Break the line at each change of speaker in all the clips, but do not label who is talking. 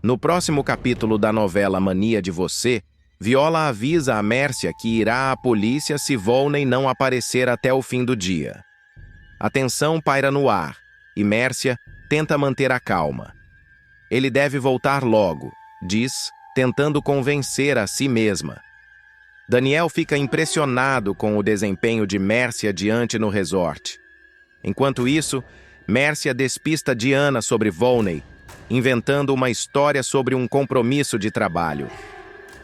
No próximo capítulo da novela Mania de Você, Viola avisa a Mércia que irá à polícia se Volney não aparecer até o fim do dia. A tensão paira no ar e Mércia tenta manter a calma. Ele deve voltar logo, diz, tentando convencer a si mesma. Daniel fica impressionado com o desempenho de Mércia diante no resort. Enquanto isso, Mércia despista Diana sobre Volney, inventando uma história sobre um compromisso de trabalho.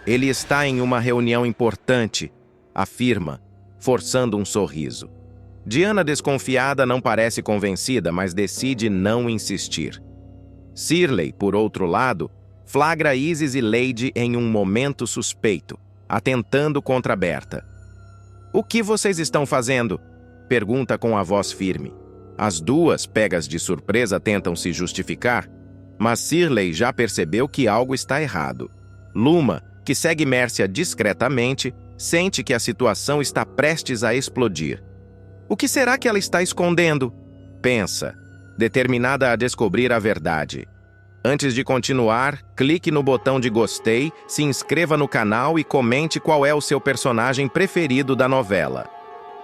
Ele está em uma reunião importante, afirma, forçando um sorriso. Diana, desconfiada, não parece convencida, mas decide não insistir. Shirley, por outro lado, flagra Isis e Lady em um momento suspeito, atentando contra Berta. "O que vocês estão fazendo?" pergunta com a voz firme. As duas, pegas de surpresa, tentam se justificar, mas Shirley já percebeu que algo está errado. Luma, que segue Mércia discretamente, sente que a situação está prestes a explodir. O que será que ela está escondendo? Pensa, determinada a descobrir a verdade. Antes de continuar, clique no botão de gostei, se inscreva no canal e comente qual é o seu personagem preferido da novela.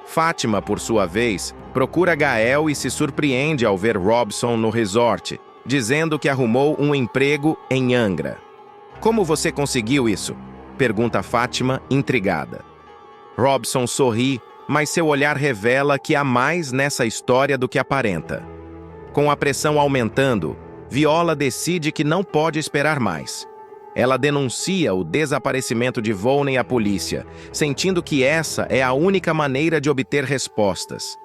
Fátima, por sua vez, procura Gael e se surpreende ao ver Robson no resort, dizendo que arrumou um emprego em Angra. "Como você conseguiu isso?" pergunta Fátima, intrigada. Robson sorri, mas seu olhar revela que há mais nessa história do que aparenta. Com a pressão aumentando, Viola decide que não pode esperar mais. Ela denuncia o desaparecimento de Volney à polícia, sentindo que essa é a única maneira de obter respostas.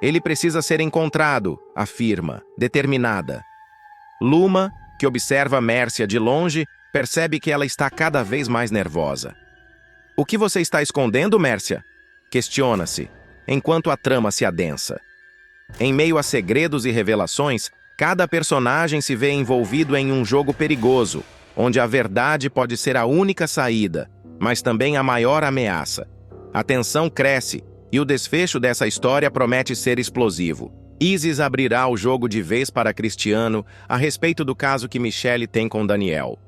"Ele precisa ser encontrado", afirma, determinada. Luma, que observa Mércia de longe, percebe que ela está cada vez mais nervosa. "O que você está escondendo, Mércia?" questiona-se, enquanto a trama se adensa. Em meio a segredos e revelações, cada personagem se vê envolvido em um jogo perigoso, onde a verdade pode ser a única saída, mas também a maior ameaça. A tensão cresce e o desfecho dessa história promete ser explosivo. Isis abrirá o jogo de vez para Cristiano a respeito do caso que Michelle tem com Daniel.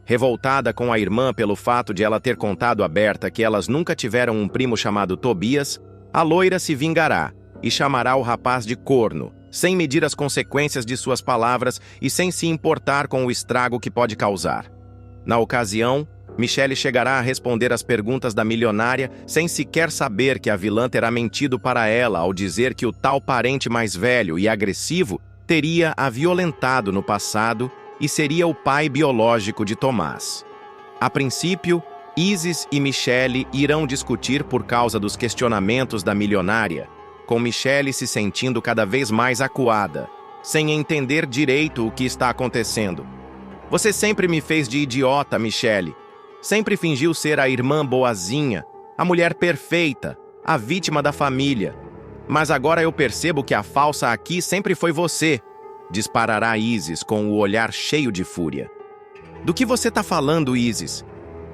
Revoltada com a irmã pelo fato de ela ter contado a Berta que elas nunca tiveram um primo chamado Tobias, a loira se vingará e chamará o rapaz de corno, sem medir as consequências de suas palavras e sem se importar com o estrago que pode causar. Na ocasião, Michelle chegará a responder às perguntas da milionária sem sequer saber que a vilã terá mentido para ela ao dizer que o tal parente mais velho e agressivo teria a violentado no passado e seria o pai biológico de Tomás. A princípio, Isis e Michelle irão discutir por causa dos questionamentos da milionária, com Michelle se sentindo cada vez mais acuada, sem entender direito o que está acontecendo. "Você sempre me fez de idiota, Michelle. Sempre fingiu ser a irmã boazinha, a mulher perfeita, a vítima da família. Mas agora eu percebo que a falsa aqui sempre foi você", disparará Isis com o olhar cheio de fúria. "Do que você está falando, Isis?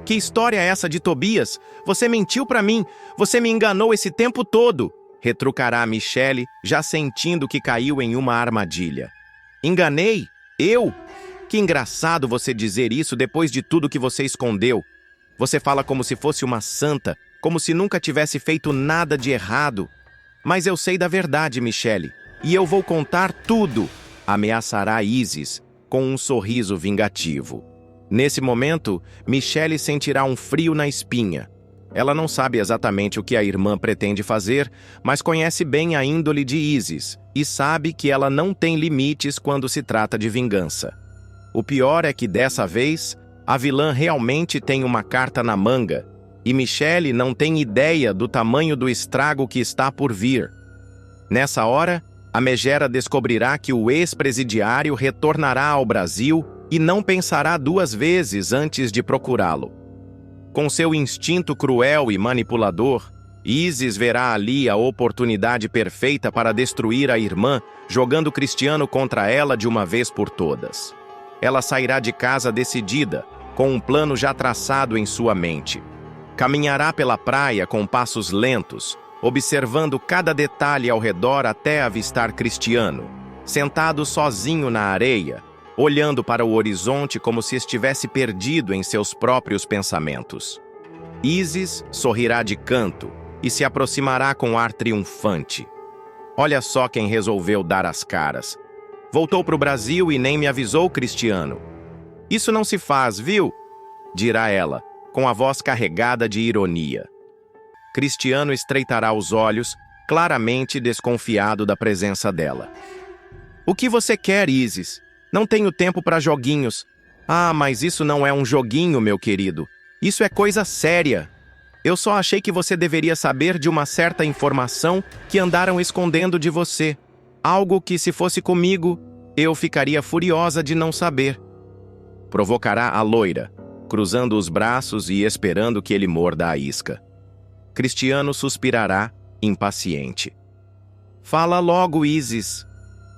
Que história é essa de Tobias? Você mentiu para mim, você me enganou esse tempo todo", retrucará Michelle, já sentindo que caiu em uma armadilha. "Enganei? Eu? Que engraçado você dizer isso depois de tudo que você escondeu. Você fala como se fosse uma santa, como se nunca tivesse feito nada de errado. Mas eu sei da verdade, Michelle, e eu vou contar tudo", ameaçará Isis, com um sorriso vingativo. Nesse momento, Michelle sentirá um frio na espinha. Ela não sabe exatamente o que a irmã pretende fazer, mas conhece bem a índole de Isis e sabe que ela não tem limites quando se trata de vingança. O pior é que, dessa vez, a vilã realmente tem uma carta na manga, e Michelle não tem ideia do tamanho do estrago que está por vir. Nessa hora, a megera descobrirá que o ex-presidiário retornará ao Brasil e não pensará duas vezes antes de procurá-lo. Com seu instinto cruel e manipulador, Isis verá ali a oportunidade perfeita para destruir a irmã, jogando Cristiano contra ela de uma vez por todas. Ela sairá de casa decidida, com um plano já traçado em sua mente. Caminhará pela praia com passos lentos, observando cada detalhe ao redor até avistar Cristiano, sentado sozinho na areia, olhando para o horizonte como se estivesse perdido em seus próprios pensamentos. Isis sorrirá de canto e se aproximará com ar triunfante. Olha só quem resolveu dar as caras. Voltou para o Brasil e nem me avisou, Cristiano. Isso não se faz, viu? Dirá ela, com a voz carregada de ironia. Cristiano estreitará os olhos, claramente desconfiado da presença dela. O que você quer, Isis? Não tenho tempo para joguinhos. Ah, mas isso não é um joguinho, meu querido. Isso é coisa séria. Eu só achei que você deveria saber de uma certa informação que andaram escondendo de você. Algo que, se fosse comigo, eu ficaria furiosa de não saber. Provocará a loira, cruzando os braços e esperando que ele morda a isca. Cristiano suspirará, impaciente. Fala logo, Isis.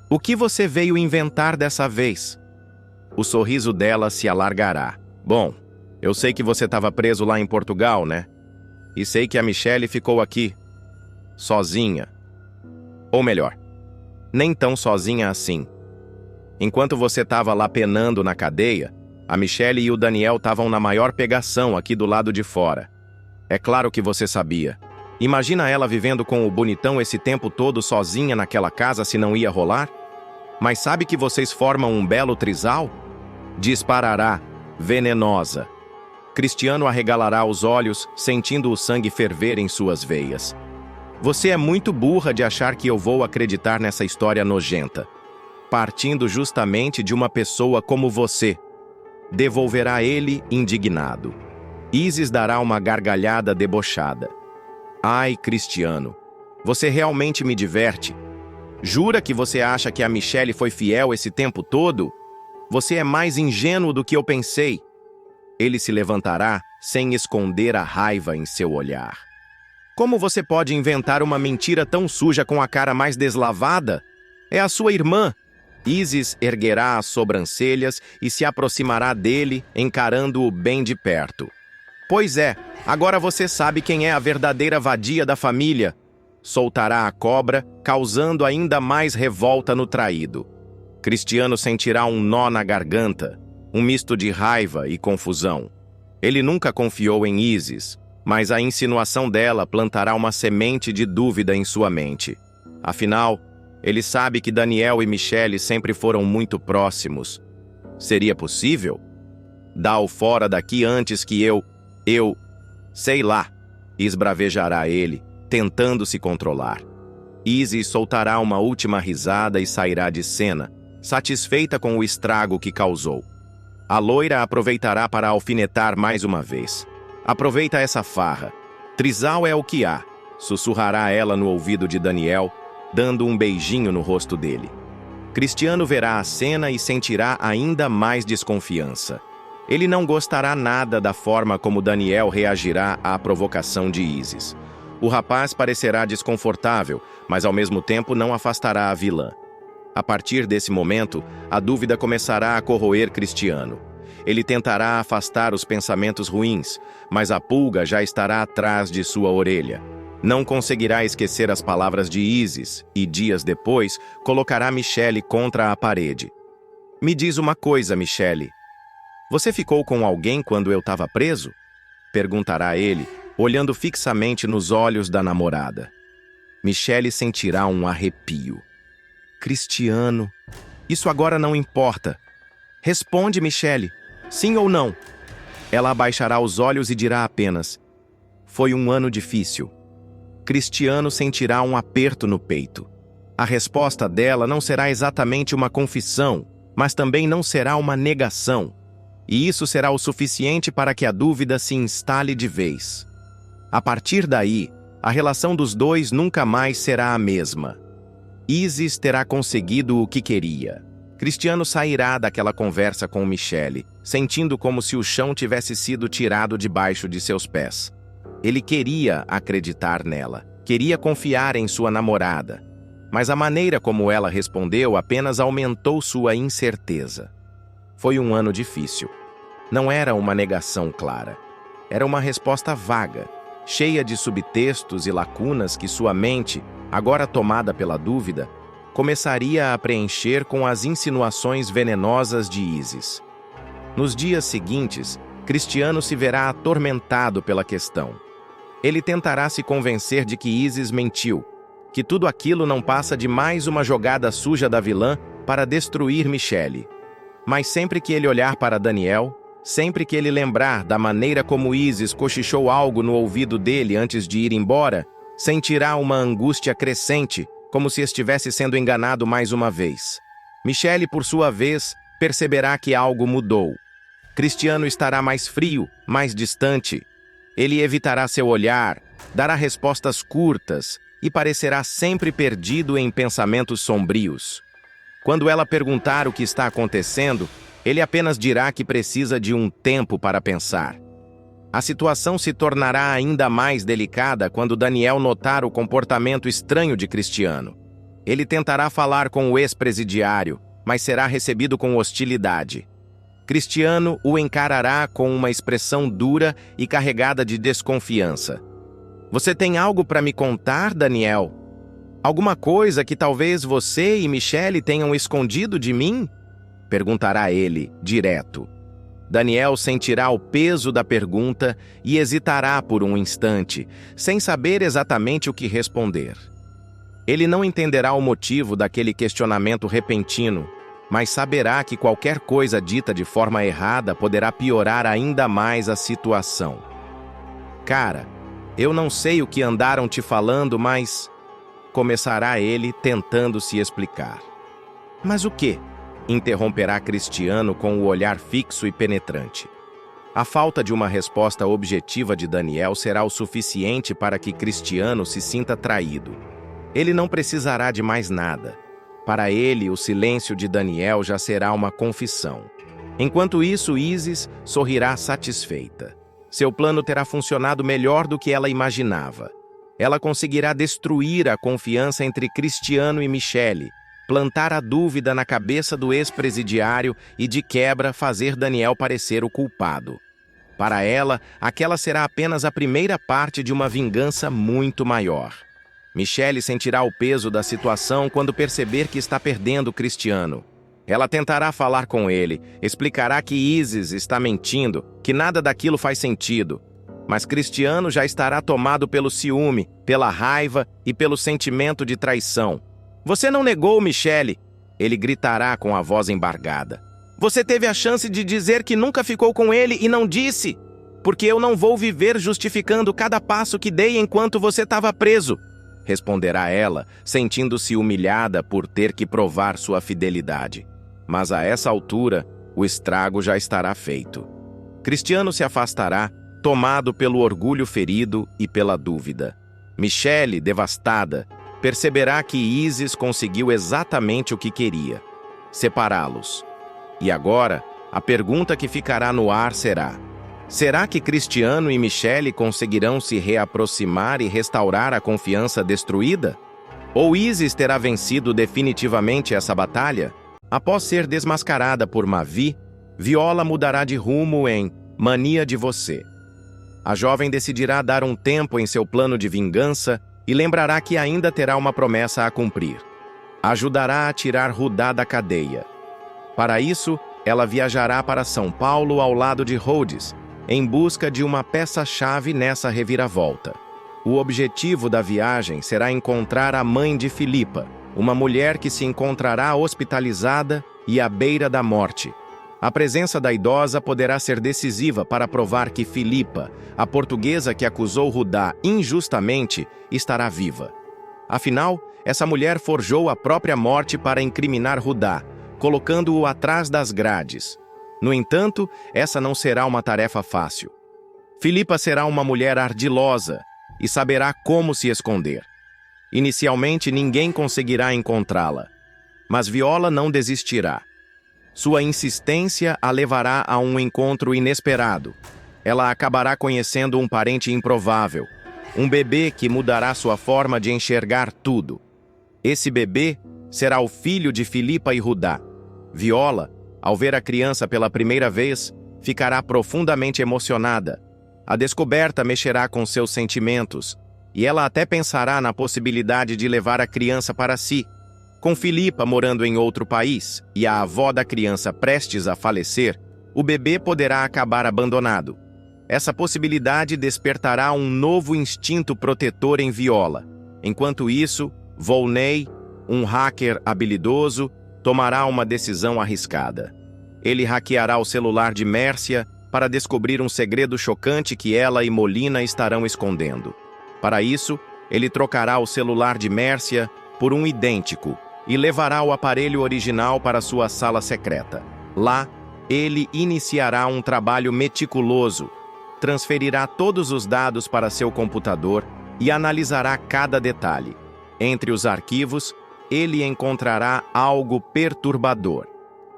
O que você veio inventar dessa vez? O sorriso dela se alargará. Bom, eu sei que você estava preso lá em Portugal, né? E sei que a Michelle ficou aqui, sozinha. Ou melhor, nem tão sozinha assim. Enquanto você estava lá penando na cadeia, a Michelle e o Daniel estavam na maior pegação aqui do lado de fora. É claro que você sabia. Imagina ela vivendo com o bonitão esse tempo todo sozinha naquela casa se não ia rolar? Mas sabe que vocês formam um belo trisal? Disparará, venenosa. Cristiano arregalará os olhos, sentindo o sangue ferver em suas veias. Você é muito burra de achar que eu vou acreditar nessa história nojenta. Partindo justamente de uma pessoa como você. Devolverá ele indignado. Isis dará uma gargalhada debochada. Ai, Cristiano, você realmente me diverte. Jura que você acha que a Michelle foi fiel esse tempo todo? Você é mais ingênuo do que eu pensei. Ele se levantará sem esconder a raiva em seu olhar. Como você pode inventar uma mentira tão suja com a cara mais deslavada? É a sua irmã. Isis erguerá as sobrancelhas e se aproximará dele, encarando-o bem de perto. Pois é, agora você sabe quem é a verdadeira vadia da família. Soltará a cobra, causando ainda mais revolta no traído. Cristiano sentirá um nó na garganta, um misto de raiva e confusão. Ele nunca confiou em Isis, mas a insinuação dela plantará uma semente de dúvida em sua mente. Afinal, ele sabe que Daniel e Michelle sempre foram muito próximos. Seria possível? Dá-o fora daqui antes que sei lá, esbravejará ele, tentando se controlar. Isis soltará uma última risada e sairá de cena, satisfeita com o estrago que causou. A loira aproveitará para alfinetar mais uma vez. Aproveita essa farra. Trisal é o que há, sussurrará ela no ouvido de Daniel, dando um beijinho no rosto dele. Cristiano verá a cena e sentirá ainda mais desconfiança. Ele não gostará nada da forma como Daniel reagirá à provocação de Isis. O rapaz parecerá desconfortável, mas ao mesmo tempo não afastará a vilã. A partir desse momento, a dúvida começará a corroer Cristiano. Ele tentará afastar os pensamentos ruins, mas a pulga já estará atrás de sua orelha. Não conseguirá esquecer as palavras de Isis e, dias depois, colocará Michelle contra a parede. Me diz uma coisa, Michelle. Você ficou com alguém quando eu estava preso? Perguntará ele, olhando fixamente nos olhos da namorada. Michelle sentirá um arrepio. Cristiano, isso agora não importa. Responde, Michelle, sim ou não? Ela abaixará os olhos e dirá apenas: foi um ano difícil. Cristiano sentirá um aperto no peito. A resposta dela não será exatamente uma confissão, mas também não será uma negação. E isso será o suficiente para que a dúvida se instale de vez. A partir daí, a relação dos dois nunca mais será a mesma. Isis terá conseguido o que queria. Cristiano sairá daquela conversa com Michelle, sentindo como se o chão tivesse sido tirado debaixo de seus pés. Ele queria acreditar nela, queria confiar em sua namorada, mas a maneira como ela respondeu apenas aumentou sua incerteza. Foi um ano difícil. Não era uma negação clara. Era uma resposta vaga, cheia de subtextos e lacunas que sua mente, agora tomada pela dúvida, começaria a preencher com as insinuações venenosas de Ísis. Nos dias seguintes, Cristiano se verá atormentado pela questão. Ele tentará se convencer de que Ísis mentiu, que tudo aquilo não passa de mais uma jogada suja da vilã para destruir Michelle. Mas sempre que ele olhar para Daniel, sempre que ele lembrar da maneira como Ísis cochichou algo no ouvido dele antes de ir embora, sentirá uma angústia crescente, como se estivesse sendo enganado mais uma vez. Michelle, por sua vez, perceberá que algo mudou. Cristiano estará mais frio, mais distante. Ele evitará seu olhar, dará respostas curtas e parecerá sempre perdido em pensamentos sombrios. Quando ela perguntar o que está acontecendo, ele apenas dirá que precisa de um tempo para pensar. A situação se tornará ainda mais delicada quando Daniel notar o comportamento estranho de Cristiano. Ele tentará falar com o ex-presidiário, mas será recebido com hostilidade. Cristiano o encarará com uma expressão dura e carregada de desconfiança. Você tem algo para me contar, Daniel? Alguma coisa que talvez você e Michelle tenham escondido de mim? Perguntará ele, direto. Daniel sentirá o peso da pergunta e hesitará por um instante, sem saber exatamente o que responder. Ele não entenderá o motivo daquele questionamento repentino, mas saberá que qualquer coisa dita de forma errada poderá piorar ainda mais a situação. Cara, eu não sei o que andaram te falando, mas... Começará ele tentando se explicar. Mas o quê? Interromperá Cristiano com o olhar fixo e penetrante. A falta de uma resposta objetiva de Daniel será o suficiente para que Cristiano se sinta traído. Ele não precisará de mais nada. Para ele, o silêncio de Daniel já será uma confissão. Enquanto isso, Ísis sorrirá satisfeita. Seu plano terá funcionado melhor do que ela imaginava. Ela conseguirá destruir a confiança entre Cristiano e Michelle, plantar a dúvida na cabeça do ex-presidiário e, de quebra, fazer Daniel parecer o culpado. Para ela, aquela será apenas a primeira parte de uma vingança muito maior. Michelle sentirá o peso da situação quando perceber que está perdendo Cristiano. Ela tentará falar com ele, explicará que Ísis está mentindo, que nada daquilo faz sentido. Mas Cristiano já estará tomado pelo ciúme, pela raiva e pelo sentimento de traição. Você não negou, Michelle, ele gritará com a voz embargada. Você teve a chance de dizer que nunca ficou com ele e não disse. Porque eu não vou viver justificando cada passo que dei enquanto você estava preso, responderá ela, sentindo-se humilhada por ter que provar sua fidelidade. Mas a essa altura, o estrago já estará feito. Cristiano se afastará, tomado pelo orgulho ferido e pela dúvida. Michelle, devastada, perceberá que Ísis conseguiu exatamente o que queria: separá-los. E agora, a pergunta que ficará no ar será: será que Cristiano e Michelle conseguirão se reaproximar e restaurar a confiança destruída? Ou Ísis terá vencido definitivamente essa batalha? Após ser desmascarada por Mavi, Viola mudará de rumo em Mania de Você. A jovem decidirá dar um tempo em seu plano de vingança e lembrará que ainda terá uma promessa a cumprir. Ajudará a tirar Rudá da cadeia. Para isso, ela viajará para São Paulo ao lado de Rhodes, em busca de uma peça-chave nessa reviravolta. O objetivo da viagem será encontrar a mãe de Filipa, uma mulher que se encontrará hospitalizada e à beira da morte. A presença da idosa poderá ser decisiva para provar que Filipa, a portuguesa que acusou Rudá injustamente, estará viva. Afinal, essa mulher forjou a própria morte para incriminar Rudá, colocando-o atrás das grades. No entanto, essa não será uma tarefa fácil. Filipa será uma mulher ardilosa e saberá como se esconder. Inicialmente, ninguém conseguirá encontrá-la, mas Viola não desistirá. Sua insistência a levará a um encontro inesperado. Ela acabará conhecendo um parente improvável, um bebê que mudará sua forma de enxergar tudo. Esse bebê será o filho de Filipa e Rudá. Viola, ao ver a criança pela primeira vez, ficará profundamente emocionada. A descoberta mexerá com seus sentimentos, e ela até pensará na possibilidade de levar a criança para si. Com Filipa morando em outro país e a avó da criança prestes a falecer, o bebê poderá acabar abandonado. Essa possibilidade despertará um novo instinto protetor em Viola. Enquanto isso, Volney, um hacker habilidoso, tomará uma decisão arriscada. Ele hackeará o celular de Mércia para descobrir um segredo chocante que ela e Molina estarão escondendo. Para isso, ele trocará o celular de Mércia por um idêntico e levará o aparelho original para sua sala secreta. Lá, ele iniciará um trabalho meticuloso, transferirá todos os dados para seu computador e analisará cada detalhe. Entre os arquivos, ele encontrará algo perturbador.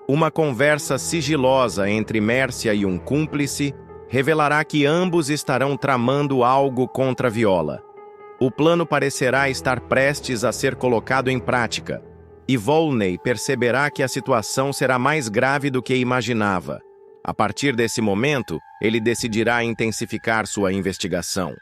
Uma conversa sigilosa entre Mércia e um cúmplice revelará que ambos estarão tramando algo contra Viola. O plano parecerá estar prestes a ser colocado em prática, e Volney perceberá que a situação será mais grave do que imaginava. A partir desse momento, ele decidirá intensificar sua investigação.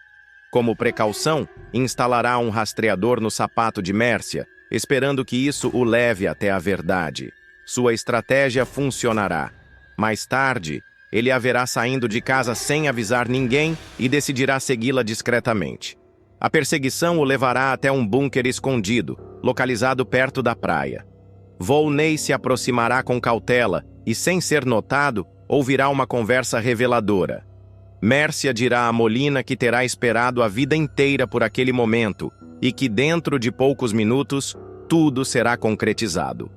Como precaução, instalará um rastreador no sapato de Mércia, esperando que isso o leve até a verdade. Sua estratégia funcionará. Mais tarde, ele a verá saindo de casa sem avisar ninguém e decidirá segui-la discretamente. A perseguição o levará até um bunker escondido, localizado perto da praia. Volney se aproximará com cautela e, sem ser notado, ouvirá uma conversa reveladora. Mércia dirá a Molina que terá esperado a vida inteira por aquele momento e que, dentro de poucos minutos, tudo será concretizado.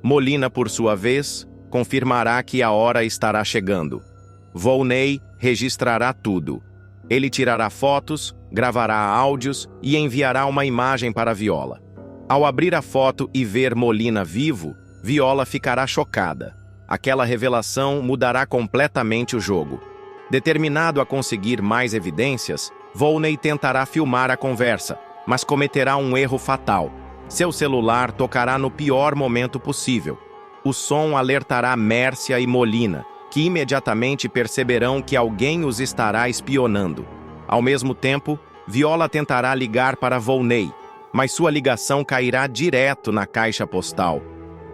Molina, por sua vez, confirmará que a hora estará chegando. Volney registrará tudo. Ele tirará fotos, gravará áudios e enviará uma imagem para Viola. Ao abrir a foto e ver Molina vivo, Viola ficará chocada. Aquela revelação mudará completamente o jogo. Determinado a conseguir mais evidências, Volney tentará filmar a conversa, mas cometerá um erro fatal. Seu celular tocará no pior momento possível. O som alertará Mércia e Molina, que imediatamente perceberão que alguém os estará espionando. Ao mesmo tempo, Viola tentará ligar para Volney, mas sua ligação cairá direto na caixa postal.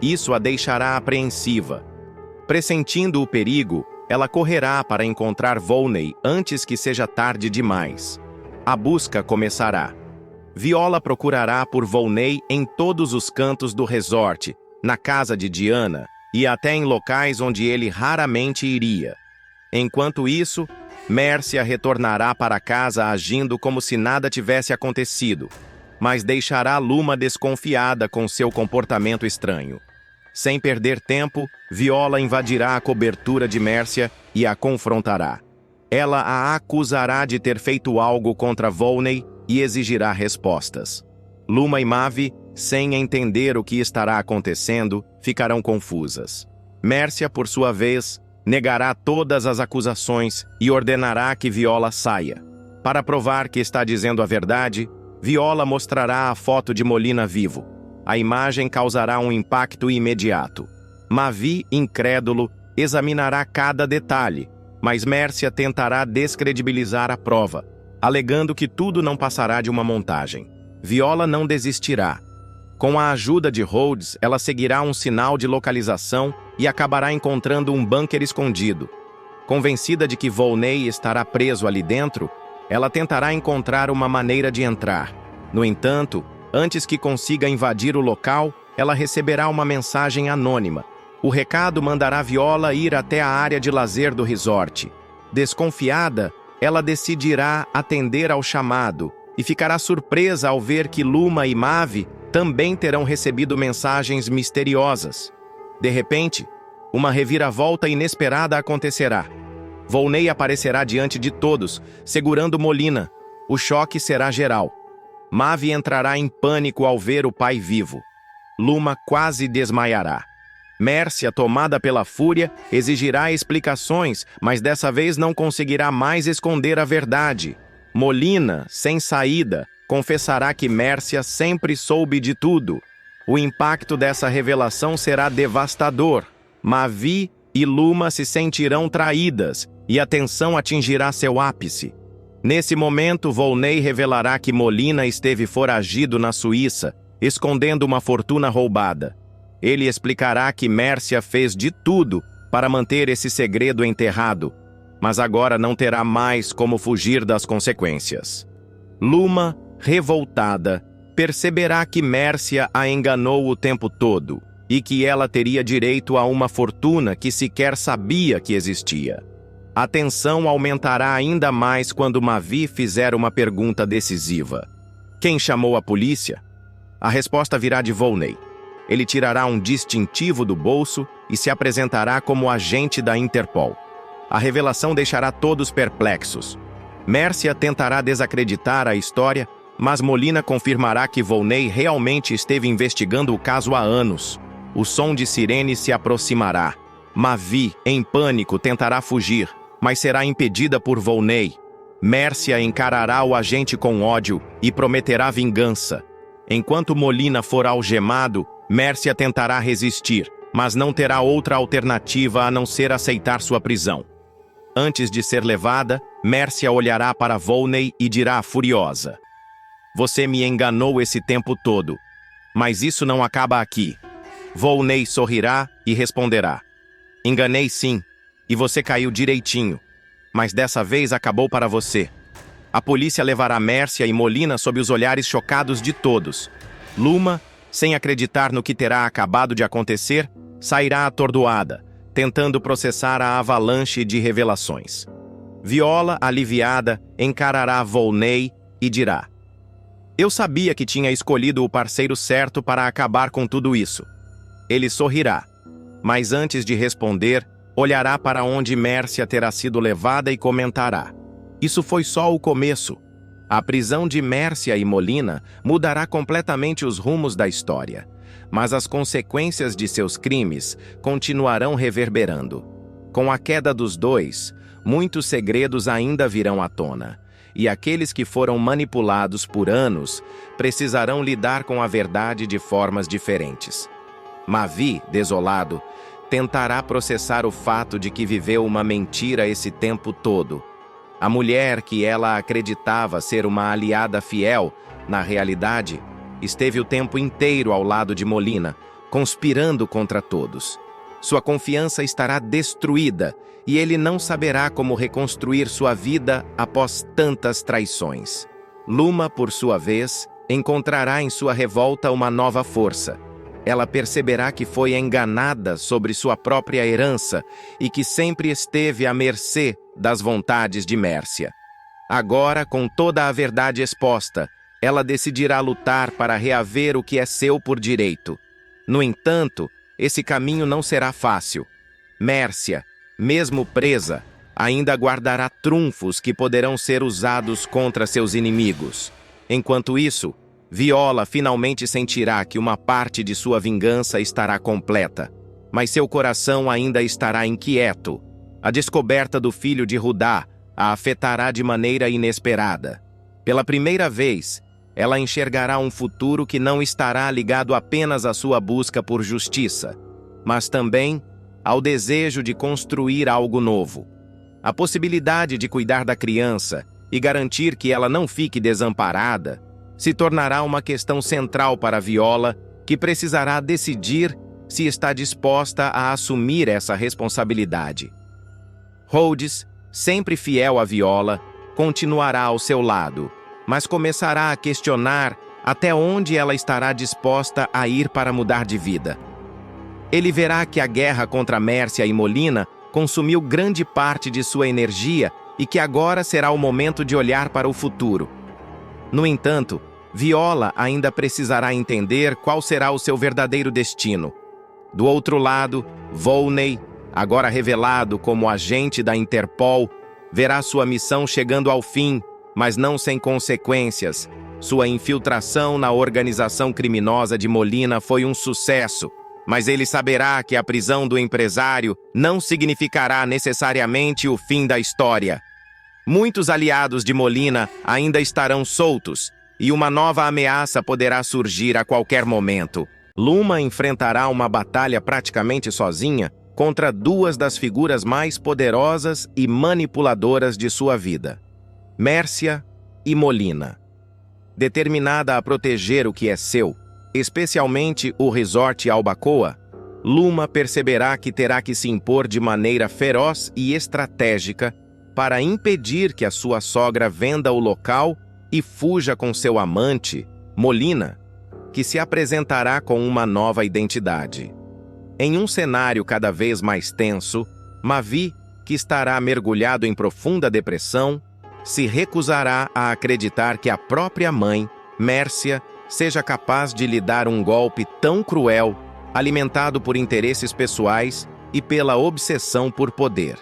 Isso a deixará apreensiva. Pressentindo o perigo, ela correrá para encontrar Volney antes que seja tarde demais. A busca começará. Viola procurará por Volney em todos os cantos do resort, na casa de Diana e até em locais onde ele raramente iria. Enquanto isso, Mércia retornará para casa agindo como se nada tivesse acontecido, mas deixará Luma desconfiada com seu comportamento estranho. Sem perder tempo, Viola invadirá a cobertura de Mércia e a confrontará. Ela a acusará de ter feito algo contra Volney e exigirá respostas. Luma e Mavi, sem entender o que estará acontecendo, ficarão confusas. Mércia, por sua vez, negará todas as acusações e ordenará que Viola saia. Para provar que está dizendo a verdade, Viola mostrará a foto de Molina vivo. A imagem causará um impacto imediato. Mavi, incrédulo, examinará cada detalhe, mas Mércia tentará descredibilizar a prova, alegando que tudo não passará de uma montagem. Viola não desistirá. Com a ajuda de Rhodes, ela seguirá um sinal de localização e acabará encontrando um bunker escondido. Convencida de que Volney estará preso ali dentro, ela tentará encontrar uma maneira de entrar. No entanto, antes que consiga invadir o local, ela receberá uma mensagem anônima. O recado mandará Viola ir até a área de lazer do resort. Desconfiada, ela decidirá atender ao chamado e ficará surpresa ao ver que Luma e Mavi também terão recebido mensagens misteriosas. De repente, uma reviravolta inesperada acontecerá. Volney aparecerá diante de todos, segurando Molina. O choque será geral. Mavi entrará em pânico ao ver o pai vivo. Luma quase desmaiará. Mércia, tomada pela fúria, exigirá explicações, mas dessa vez não conseguirá mais esconder a verdade. Molina, sem saída, confessará que Mércia sempre soube de tudo. O impacto dessa revelação será devastador. Mavi e Luma se sentirão traídas e a tensão atingirá seu ápice. Nesse momento, Volney revelará que Molina esteve foragido na Suíça escondendo uma fortuna roubada. Ele explicará que Mércia fez de tudo para manter esse segredo enterrado, mas agora não terá mais como fugir das consequências. Luma, revoltada, perceberá que Mércia a enganou o tempo todo e que ela teria direito a uma fortuna que sequer sabia que existia. A tensão aumentará ainda mais quando Mavi fizer uma pergunta decisiva. Quem chamou a polícia? A resposta virá de Volney. Ele tirará um distintivo do bolso e se apresentará como agente da Interpol. A revelação deixará todos perplexos. Mércia tentará desacreditar a história, mas Molina confirmará que Volney realmente esteve investigando o caso há anos. O som de sirene se aproximará. Mavi, em pânico, tentará fugir, mas será impedida por Volney. Mércia encarará o agente com ódio e prometerá vingança. Enquanto Molina for algemado, Mércia tentará resistir, mas não terá outra alternativa a não ser aceitar sua prisão. Antes de ser levada, Mércia olhará para Volney e dirá furiosa: "Você me enganou esse tempo todo, mas isso não acaba aqui." Volney sorrirá e responderá: "Enganei sim, e você caiu direitinho, mas dessa vez acabou para você." A polícia levará Mércia e Molina sob os olhares chocados de todos. Luma, sem acreditar no que terá acabado de acontecer, sairá atordoada, tentando processar a avalanche de revelações. Viola, aliviada, encarará Volney e dirá: "Eu sabia que tinha escolhido o parceiro certo para acabar com tudo isso." Ele sorrirá, mas antes de responder, olhará para onde Mércia terá sido levada e comentará: "Isso foi só o começo." A prisão de Mércia e Molina mudará completamente os rumos da história, mas as consequências de seus crimes continuarão reverberando. Com a queda dos dois, muitos segredos ainda virão à tona, e aqueles que foram manipulados por anos precisarão lidar com a verdade de formas diferentes. Mavi, desolado, tentará processar o fato de que viveu uma mentira esse tempo todo. A mulher que ela acreditava ser uma aliada fiel, na realidade, esteve o tempo inteiro ao lado de Molina, conspirando contra todos. Sua confiança estará destruída e ele não saberá como reconstruir sua vida após tantas traições. Luma, por sua vez, encontrará em sua revolta uma nova força. Ela perceberá que foi enganada sobre sua própria herança e que sempre esteve à mercê das vontades de Mércia. Agora, com toda a verdade exposta, ela decidirá lutar para reaver o que é seu por direito. No entanto, esse caminho não será fácil. Mércia, mesmo presa, ainda guardará trunfos que poderão ser usados contra seus inimigos. Enquanto isso, Viola finalmente sentirá que uma parte de sua vingança estará completa, mas seu coração ainda estará inquieto. A descoberta do filho de Rudá a afetará de maneira inesperada. Pela primeira vez, ela enxergará um futuro que não estará ligado apenas à sua busca por justiça, mas também ao desejo de construir algo novo. A possibilidade de cuidar da criança e garantir que ela não fique desamparada se tornará uma questão central para Viola, que precisará decidir se está disposta a assumir essa responsabilidade. Rhodes, sempre fiel a Viola, continuará ao seu lado, mas começará a questionar até onde ela estará disposta a ir para mudar de vida. Ele verá que a guerra contra Mércia e Molina consumiu grande parte de sua energia e que agora será o momento de olhar para o futuro. No entanto, Viola ainda precisará entender qual será o seu verdadeiro destino. Do outro lado, Volney, agora revelado como agente da Interpol, verá sua missão chegando ao fim, mas não sem consequências. Sua infiltração na organização criminosa de Molina foi um sucesso, mas ele saberá que a prisão do empresário não significará necessariamente o fim da história. Muitos aliados de Molina ainda estarão soltos, e uma nova ameaça poderá surgir a qualquer momento. Luma enfrentará uma batalha praticamente sozinha contra duas das figuras mais poderosas e manipuladoras de sua vida: Mércia e Molina. Determinada a proteger o que é seu, especialmente o resort Albacoa, Luma perceberá que terá que se impor de maneira feroz e estratégica para impedir que a sua sogra venda o local e fuja com seu amante, Molina, que se apresentará com uma nova identidade. Em um cenário cada vez mais tenso, Mavi, que estará mergulhado em profunda depressão, se recusará a acreditar que a própria mãe, Mércia, seja capaz de lhe dar um golpe tão cruel, alimentado por interesses pessoais e pela obsessão por poder.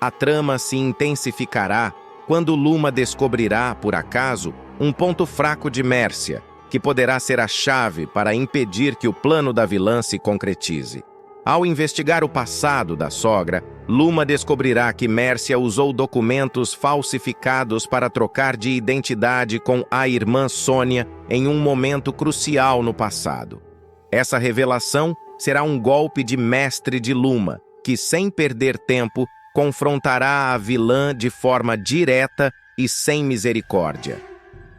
A trama se intensificará quando Luma descobrirá, por acaso, um ponto fraco de Mércia, que poderá ser a chave para impedir que o plano da vilã se concretize. Ao investigar o passado da sogra, Luma descobrirá que Mércia usou documentos falsificados para trocar de identidade com a irmã Sônia em um momento crucial no passado. Essa revelação será um golpe de mestre de Luma, que, sem perder tempo, confrontará a vilã de forma direta e sem misericórdia.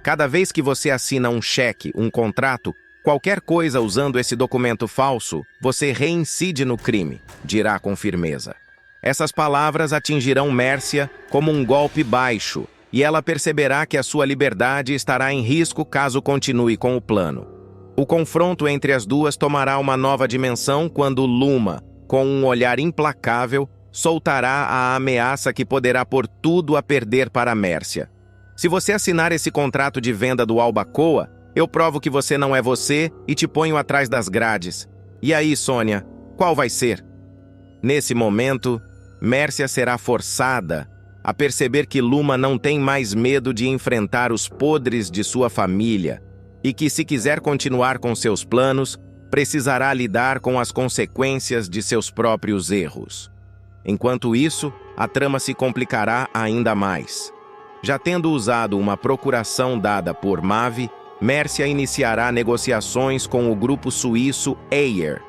Cada vez que você assina um cheque, um contrato, qualquer coisa usando esse documento falso, você reincide no crime, dirá com firmeza. Essas palavras atingirão Mércia como um golpe baixo, e ela perceberá que a sua liberdade estará em risco caso continue com o plano. O confronto entre as duas tomará uma nova dimensão quando Luma, com um olhar implacável, soltará a ameaça que poderá pôr tudo a perder para Mércia. Se você assinar esse contrato de venda do Albacoa, eu provo que você não é você e te ponho atrás das grades. E aí, Sônia, qual vai ser? Nesse momento, Mércia será forçada a perceber que Luma não tem mais medo de enfrentar os podres de sua família e que, se quiser continuar com seus planos, precisará lidar com as consequências de seus próprios erros. Enquanto isso, a trama se complicará ainda mais. Já tendo usado uma procuração dada por Mavi, Mércia iniciará negociações com o grupo suíço Ayer,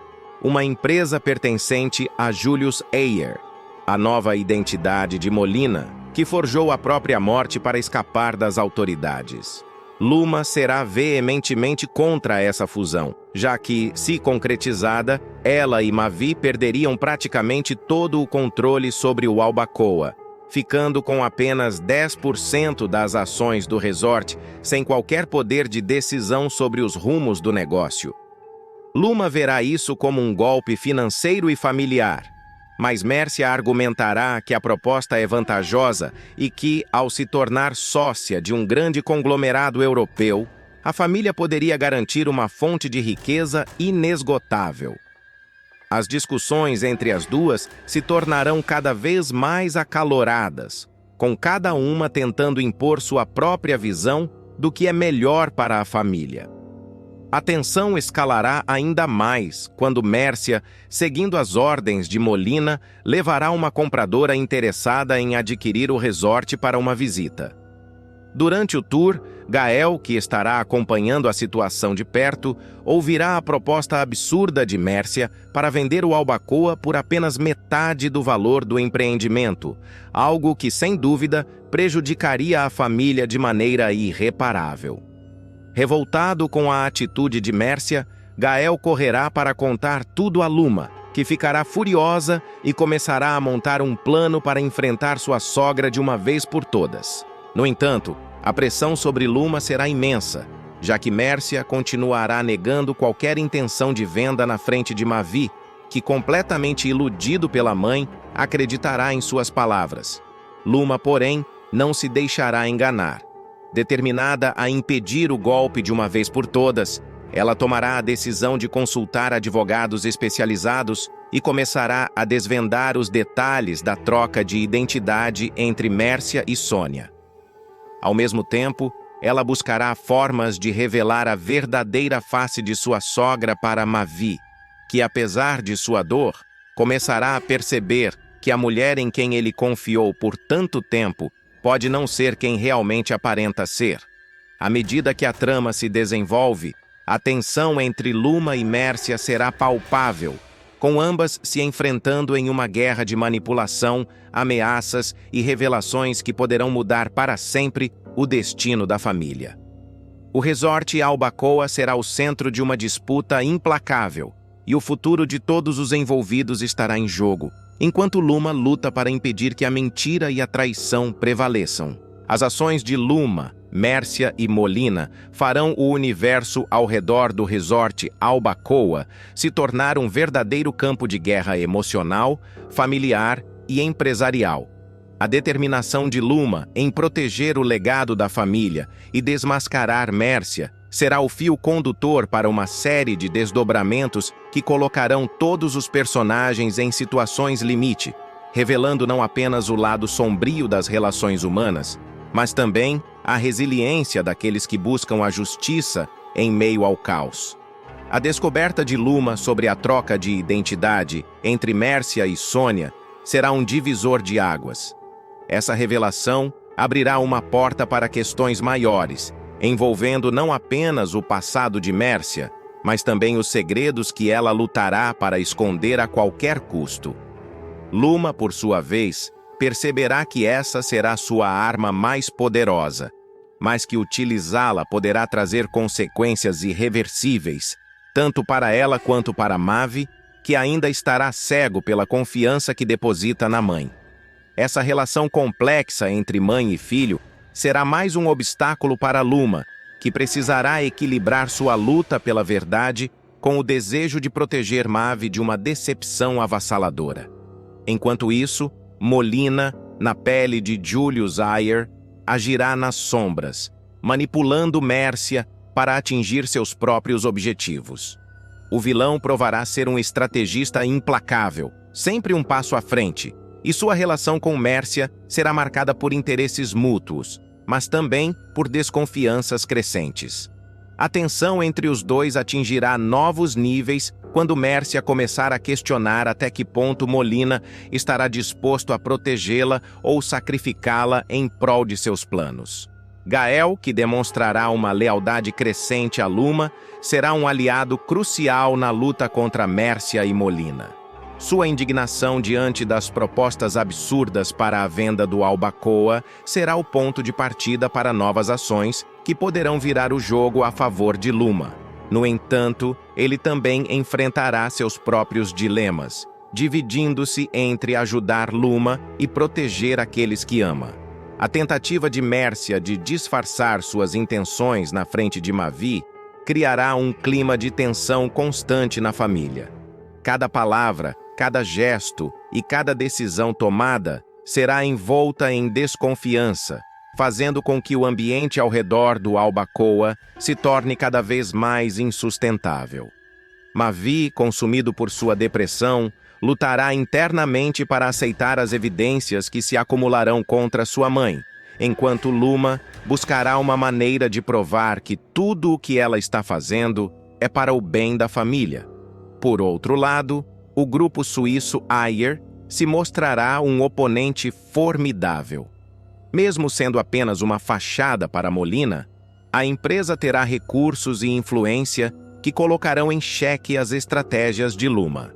uma empresa pertencente a Julius Ayer, a nova identidade de Molina, que forjou a própria morte para escapar das autoridades. Luma será veementemente contra essa fusão, já que, se concretizada, ela e Mavi perderiam praticamente todo o controle sobre o Albacoa, ficando com apenas 10% das ações do resort, sem qualquer poder de decisão sobre os rumos do negócio. Luma verá isso como um golpe financeiro e familiar, mas Mércia argumentará que a proposta é vantajosa e que, ao se tornar sócia de um grande conglomerado europeu, a família poderia garantir uma fonte de riqueza inesgotável. As discussões entre as duas se tornarão cada vez mais acaloradas, com cada uma tentando impor sua própria visão do que é melhor para a família. A tensão escalará ainda mais quando Mércia, seguindo as ordens de Molina, levará uma compradora interessada em adquirir o resort para uma visita. Durante o tour, Gael, que estará acompanhando a situação de perto, ouvirá a proposta absurda de Mércia para vender o Albacoa por apenas metade do valor do empreendimento, algo que, sem dúvida, prejudicaria a família de maneira irreparável. Revoltado com a atitude de Mércia, Gael correrá para contar tudo a Luma, que ficará furiosa e começará a montar um plano para enfrentar sua sogra de uma vez por todas. No entanto, a pressão sobre Luma será imensa, já que Mércia continuará negando qualquer intenção de venda na frente de Mavi, que, completamente iludido pela mãe, acreditará em suas palavras. Luma, porém, não se deixará enganar. Determinada a impedir o golpe de uma vez por todas, ela tomará a decisão de consultar advogados especializados e começará a desvendar os detalhes da troca de identidade entre Mércia e Sônia. Ao mesmo tempo, ela buscará formas de revelar a verdadeira face de sua sogra para Mavi, que, apesar de sua dor, começará a perceber que a mulher em quem ele confiou por tanto tempo pode não ser quem realmente aparenta ser. À medida que a trama se desenvolve, a tensão entre Luma e Mércia será palpável, com ambas se enfrentando em uma guerra de manipulação, ameaças e revelações que poderão mudar para sempre o destino da família. O resort Albacoa será o centro de uma disputa implacável, e o futuro de todos os envolvidos estará em jogo, enquanto Luma luta para impedir que a mentira e a traição prevaleçam. As ações de Luma, Mércia e Molina farão o universo ao redor do resort Albacoa se tornar um verdadeiro campo de guerra emocional, familiar e empresarial. A determinação de Luma em proteger o legado da família e desmascarar Mércia será o fio condutor para uma série de desdobramentos que colocarão todos os personagens em situações limite, revelando não apenas o lado sombrio das relações humanas, mas também a resiliência daqueles que buscam a justiça em meio ao caos. A descoberta de Luma sobre a troca de identidade entre Mércia e Sônia será um divisor de águas. Essa revelação abrirá uma porta para questões maiores, envolvendo não apenas o passado de Mércia, mas também os segredos que ela lutará para esconder a qualquer custo. Luma, por sua vez, perceberá que essa será sua arma mais poderosa, mas que utilizá-la poderá trazer consequências irreversíveis, tanto para ela quanto para Mavi, que ainda estará cego pela confiança que deposita na mãe. Essa relação complexa entre mãe e filho será mais um obstáculo para Luma, que precisará equilibrar sua luta pela verdade com o desejo de proteger Mavi de uma decepção avassaladora. Enquanto isso, Molina, na pele de Julius Ayer, agirá nas sombras, manipulando Mércia para atingir seus próprios objetivos. O vilão provará ser um estrategista implacável, sempre um passo à frente, e sua relação com Mércia será marcada por interesses mútuos, mas também por desconfianças crescentes. A tensão entre os dois atingirá novos níveis quando Mércia começar a questionar até que ponto Molina estará disposto a protegê-la ou sacrificá-la em prol de seus planos. Gael, que demonstrará uma lealdade crescente a Luma, será um aliado crucial na luta contra Mércia e Molina. Sua indignação diante das propostas absurdas para a venda do Albacoa será o ponto de partida para novas ações que poderão virar o jogo a favor de Luma. No entanto, ele também enfrentará seus próprios dilemas, dividindo-se entre ajudar Luma e proteger aqueles que ama. A tentativa de Mércia de disfarçar suas intenções na frente de Mavi criará um clima de tensão constante na família. Cada palavra, cada gesto e cada decisão tomada será envolta em desconfiança, fazendo com que o ambiente ao redor do Albacoa se torne cada vez mais insustentável. Mavi, consumido por sua depressão, lutará internamente para aceitar as evidências que se acumularão contra sua mãe, enquanto Luma buscará uma maneira de provar que tudo o que ela está fazendo é para o bem da família. Por outro lado, o grupo suíço Ayer se mostrará um oponente formidável. Mesmo sendo apenas uma fachada para Molina, a empresa terá recursos e influência que colocarão em xeque as estratégias de Luma.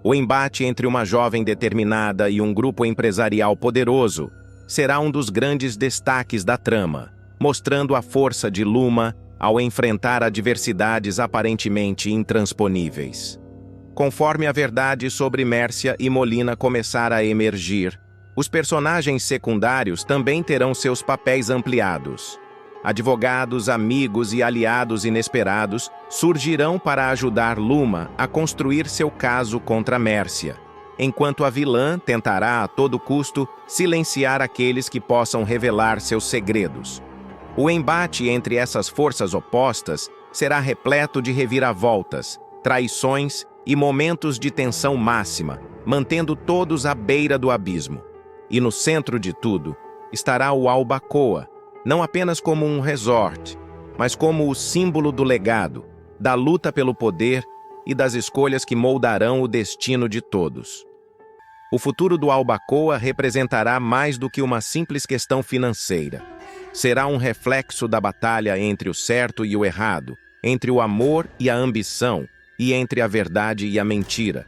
O embate entre uma jovem determinada e um grupo empresarial poderoso será um dos grandes destaques da trama, mostrando a força de Luma ao enfrentar adversidades aparentemente intransponíveis. Conforme a verdade sobre Mércia e Molina começar a emergir, os personagens secundários também terão seus papéis ampliados. Advogados, amigos e aliados inesperados surgirão para ajudar Luma a construir seu caso contra Mércia, enquanto a vilã tentará a todo custo silenciar aqueles que possam revelar seus segredos. O embate entre essas forças opostas será repleto de reviravoltas, traições e momentos de tensão máxima, mantendo todos à beira do abismo. E no centro de tudo estará o Albacoa, não apenas como um resort, mas como o símbolo do legado, da luta pelo poder e das escolhas que moldarão o destino de todos. O futuro do Albacoa representará mais do que uma simples questão financeira. Será um reflexo da batalha entre o certo e o errado, entre o amor e a ambição, e entre a verdade e a mentira.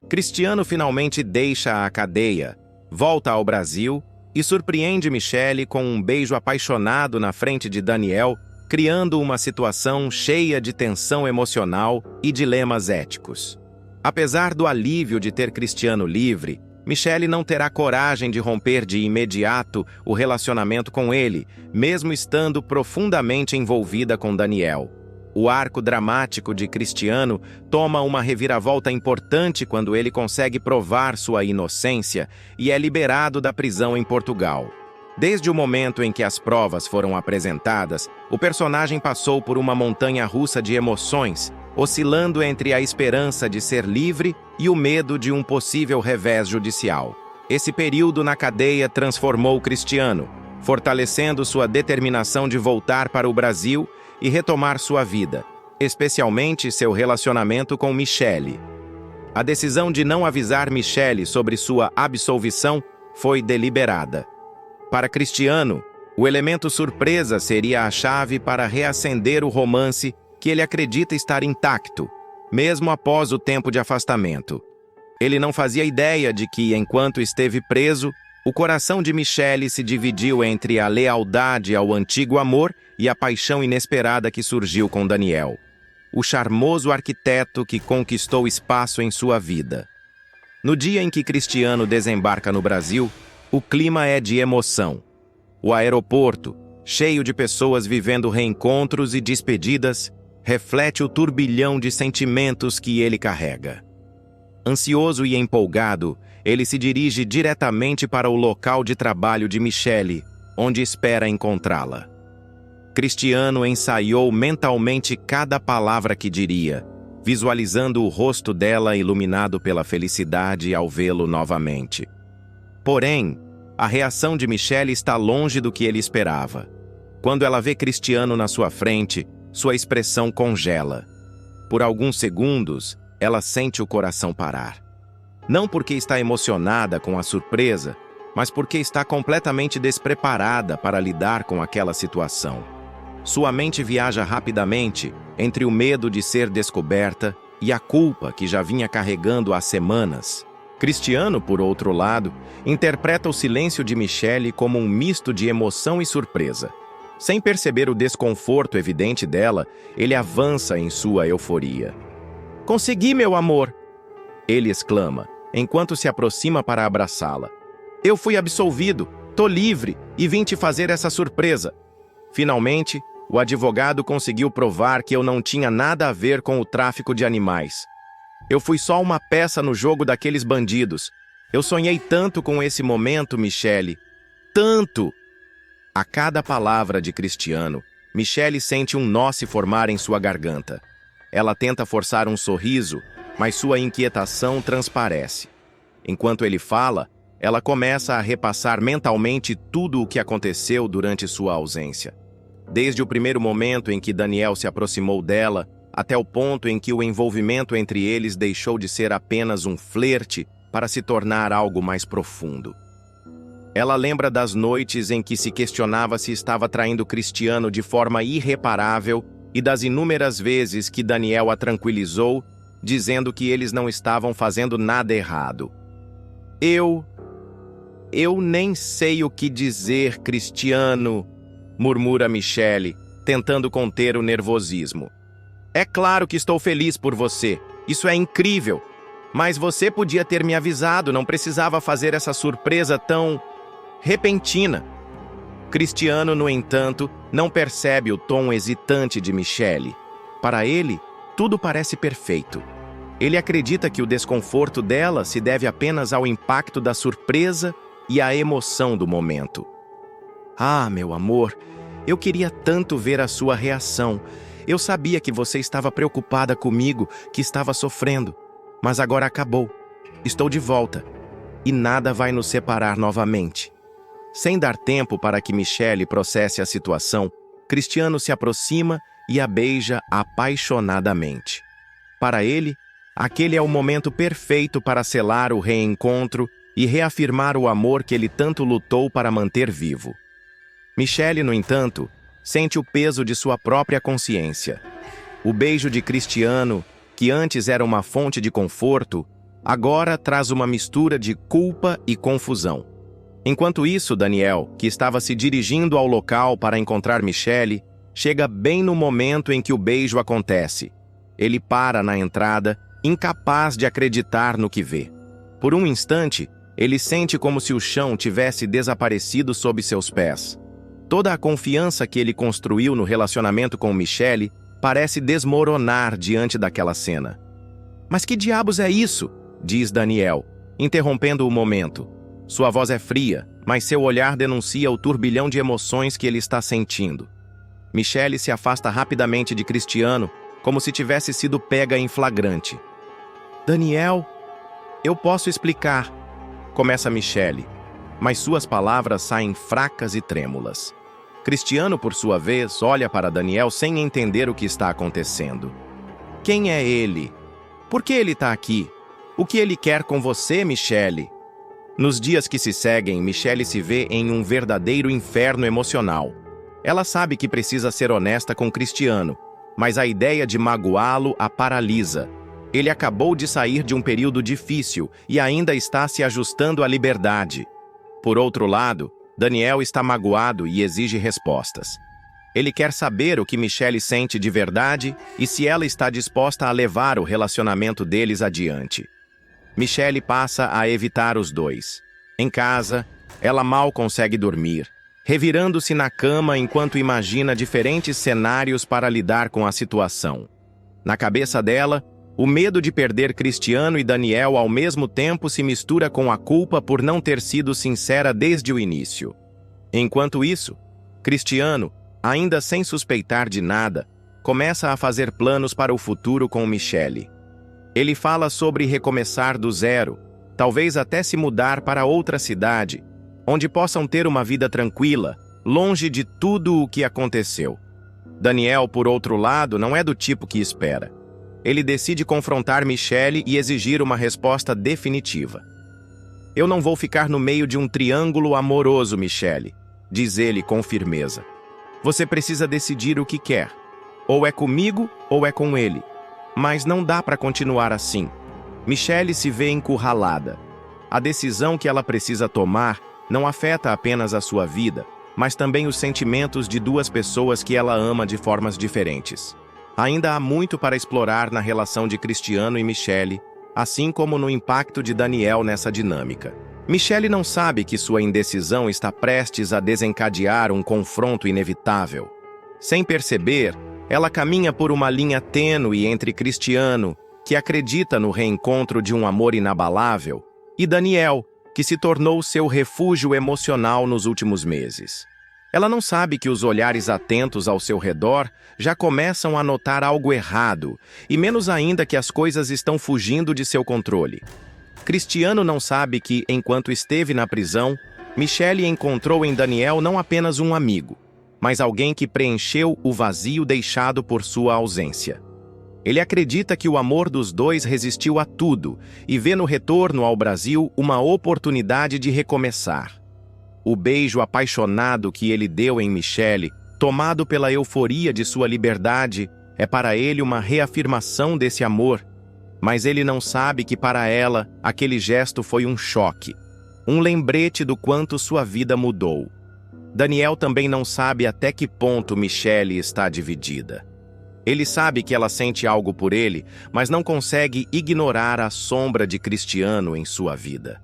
Cristiano finalmente deixa a cadeia, volta ao Brasil e surpreende Michele com um beijo apaixonado na frente de Daniel, criando uma situação cheia de tensão emocional e dilemas éticos. Apesar do alívio de ter Cristiano livre, Michelle não terá coragem de romper de imediato o relacionamento com ele, mesmo estando profundamente envolvida com Daniel. O arco dramático de Cristiano toma uma reviravolta importante quando ele consegue provar sua inocência e é liberado da prisão em Portugal. Desde o momento em que as provas foram apresentadas, o personagem passou por uma montanha-russa de emoções, oscilando entre a esperança de ser livre e o medo de um possível revés judicial. Esse período na cadeia transformou Cristiano, fortalecendo sua determinação de voltar para o Brasil e retomar sua vida, especialmente seu relacionamento com Michelle. A decisão de não avisar Michelle sobre sua absolvição foi deliberada. Para Cristiano, o elemento surpresa seria a chave para reacender o romance que ele acredita estar intacto, mesmo após o tempo de afastamento. Ele não fazia ideia de que, enquanto esteve preso, o coração de Michelle se dividiu entre a lealdade ao antigo amor e a paixão inesperada que surgiu com Daniel, o charmoso arquiteto que conquistou espaço em sua vida. No dia em que Cristiano desembarca no Brasil, o clima é de emoção. O aeroporto, cheio de pessoas vivendo reencontros e despedidas, reflete o turbilhão de sentimentos que ele carrega. Ansioso e empolgado, ele se dirige diretamente para o local de trabalho de Michelle, onde espera encontrá-la. Cristiano ensaiou mentalmente cada palavra que diria, visualizando o rosto dela iluminado pela felicidade ao vê-lo novamente. Porém, a reação de Michelle está longe do que ele esperava. Quando ela vê Cristiano na sua frente, sua expressão congela. Por alguns segundos, ela sente o coração parar. Não porque está emocionada com a surpresa, mas porque está completamente despreparada para lidar com aquela situação. Sua mente viaja rapidamente entre o medo de ser descoberta e a culpa que já vinha carregando há semanas. Cristiano, por outro lado, interpreta o silêncio de Michelle como um misto de emoção e surpresa. Sem perceber o desconforto evidente dela, ele avança em sua euforia. "Consegui, meu amor!" ele exclama, enquanto se aproxima para abraçá-la. "Eu fui absolvido, tô livre e vim te fazer essa surpresa." Finalmente, o advogado conseguiu provar que eu não tinha nada a ver com o tráfico de animais. Eu fui só uma peça no jogo daqueles bandidos. Eu sonhei tanto com esse momento, Michelle. Tanto! A cada palavra de Cristiano, Michelle sente um nó se formar em sua garganta. Ela tenta forçar um sorriso, mas sua inquietação transparece. Enquanto ele fala, ela começa a repassar mentalmente tudo o que aconteceu durante sua ausência. Desde o primeiro momento em que Daniel se aproximou dela, até o ponto em que o envolvimento entre eles deixou de ser apenas um flerte para se tornar algo mais profundo. Ela lembra das noites em que se questionava se estava traindo Cristiano de forma irreparável e das inúmeras vezes que Daniel a tranquilizou, dizendo que eles não estavam fazendo nada errado. Eu nem sei o que dizer, Cristiano, murmura Michelle, tentando conter o nervosismo. É claro que estou feliz por você. Isso é incrível. Mas você podia ter me avisado, não precisava fazer essa surpresa tão repentina. Cristiano, no entanto, não percebe o tom hesitante de Michelle. Para ele, tudo parece perfeito. Ele acredita que o desconforto dela se deve apenas ao impacto da surpresa e à emoção do momento. Ah, meu amor, eu queria tanto ver a sua reação. Eu sabia que você estava preocupada comigo, que estava sofrendo. Mas agora acabou. Estou de volta. E nada vai nos separar novamente. Sem dar tempo para que Michelle processe a situação, Cristiano se aproxima e a beija apaixonadamente. Para ele, aquele é o momento perfeito para selar o reencontro e reafirmar o amor que ele tanto lutou para manter vivo. Michelle, no entanto, sente o peso de sua própria consciência. O beijo de Cristiano, que antes era uma fonte de conforto, agora traz uma mistura de culpa e confusão. Enquanto isso, Daniel, que estava se dirigindo ao local para encontrar Michelle, chega bem no momento em que o beijo acontece. Ele para na entrada, incapaz de acreditar no que vê. Por um instante, ele sente como se o chão tivesse desaparecido sob seus pés. Toda a confiança que ele construiu no relacionamento com Michelle parece desmoronar diante daquela cena. "Mas que diabos é isso?" diz Daniel, interrompendo o momento. Sua voz é fria, mas seu olhar denuncia o turbilhão de emoções que ele está sentindo. Michelle se afasta rapidamente de Cristiano, como se tivesse sido pega em flagrante. "Daniel, eu posso explicar", começa Michelle, mas suas palavras saem fracas e trêmulas. Cristiano, por sua vez, olha para Daniel sem entender o que está acontecendo. "Quem é ele? Por que ele está aqui? O que ele quer com você, Michelle?" Nos dias que se seguem, Michelle se vê em um verdadeiro inferno emocional. Ela sabe que precisa ser honesta com Cristiano, mas a ideia de magoá-lo a paralisa. Ele acabou de sair de um período difícil e ainda está se ajustando à liberdade. Por outro lado, Daniel está magoado e exige respostas. Ele quer saber o que Michelle sente de verdade e se ela está disposta a levar o relacionamento deles adiante. Michelle passa a evitar os dois. Em casa, ela mal consegue dormir, revirando-se na cama enquanto imagina diferentes cenários para lidar com a situação. Na cabeça dela, o medo de perder Cristiano e Daniel ao mesmo tempo se mistura com a culpa por não ter sido sincera desde o início. Enquanto isso, Cristiano, ainda sem suspeitar de nada, começa a fazer planos para o futuro com Michelle. Ele fala sobre recomeçar do zero, talvez até se mudar para outra cidade, onde possam ter uma vida tranquila, longe de tudo o que aconteceu. Daniel, por outro lado, não é do tipo que espera. Ele decide confrontar Michelle e exigir uma resposta definitiva. "Eu não vou ficar no meio de um triângulo amoroso, Michelle", diz ele com firmeza. "Você precisa decidir o que quer. Ou é comigo ou é com ele. Mas não dá para continuar assim." Michelle se vê encurralada. A decisão que ela precisa tomar não afeta apenas a sua vida, mas também os sentimentos de duas pessoas que ela ama de formas diferentes. Ainda há muito para explorar na relação de Cristiano e Michelle, assim como no impacto de Daniel nessa dinâmica. Michelle não sabe que sua indecisão está prestes a desencadear um confronto inevitável. Sem perceber, ela caminha por uma linha tênue entre Cristiano, que acredita no reencontro de um amor inabalável, e Daniel, que se tornou seu refúgio emocional nos últimos meses. Ela não sabe que os olhares atentos ao seu redor já começam a notar algo errado, e menos ainda que as coisas estão fugindo de seu controle. Cristiano não sabe que, enquanto esteve na prisão, Michelle encontrou em Daniel não apenas um amigo, mas alguém que preencheu o vazio deixado por sua ausência. Ele acredita que o amor dos dois resistiu a tudo e vê no retorno ao Brasil uma oportunidade de recomeçar. O beijo apaixonado que ele deu em Michelle, tomado pela euforia de sua liberdade, é para ele uma reafirmação desse amor, mas ele não sabe que para ela aquele gesto foi um choque, um lembrete do quanto sua vida mudou. Daniel também não sabe até que ponto Michelle está dividida. Ele sabe que ela sente algo por ele, mas não consegue ignorar a sombra de Cristiano em sua vida.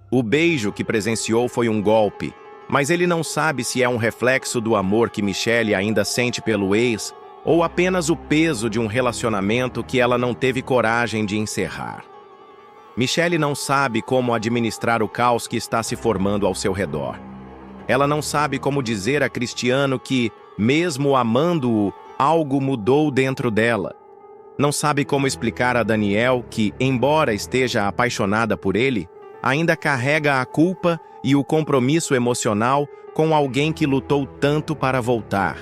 O beijo que presenciou foi um golpe, mas ele não sabe se é um reflexo do amor que Michelle ainda sente pelo ex ou apenas o peso de um relacionamento que ela não teve coragem de encerrar. Michelle não sabe como administrar o caos que está se formando ao seu redor. Ela não sabe como dizer a Cristiano que, mesmo amando-o, algo mudou dentro dela. Não sabe como explicar a Daniel que, embora esteja apaixonada por ele, ainda carrega a culpa e o compromisso emocional com alguém que lutou tanto para voltar.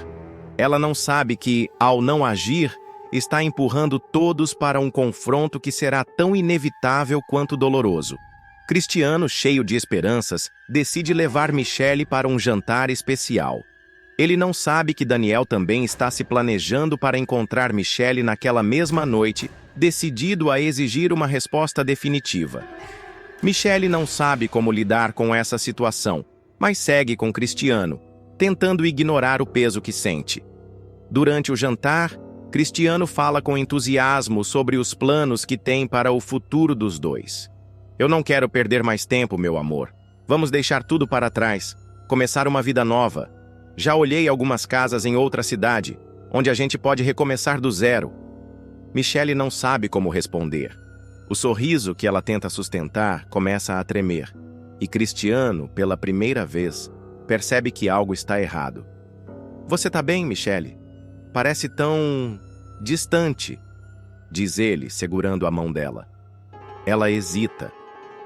Ela não sabe que, ao não agir, está empurrando todos para um confronto que será tão inevitável quanto doloroso. Cristiano, cheio de esperanças, decide levar Michelle para um jantar especial. Ele não sabe que Daniel também está se planejando para encontrar Michelle naquela mesma noite, decidido a exigir uma resposta definitiva. Michelle não sabe como lidar com essa situação, mas segue com Cristiano, tentando ignorar o peso que sente. Durante o jantar, Cristiano fala com entusiasmo sobre os planos que tem para o futuro dos dois. Eu não quero perder mais tempo, meu amor. Vamos deixar tudo para trás, começar uma vida nova. Já olhei algumas casas em outra cidade, onde a gente pode recomeçar do zero. Michelle não sabe como responder. O sorriso que ela tenta sustentar começa a tremer, e Cristiano, pela primeira vez, percebe que algo está errado. Você tá bem, Michelle? Parece tão distante, diz ele, segurando a mão dela. Ela hesita.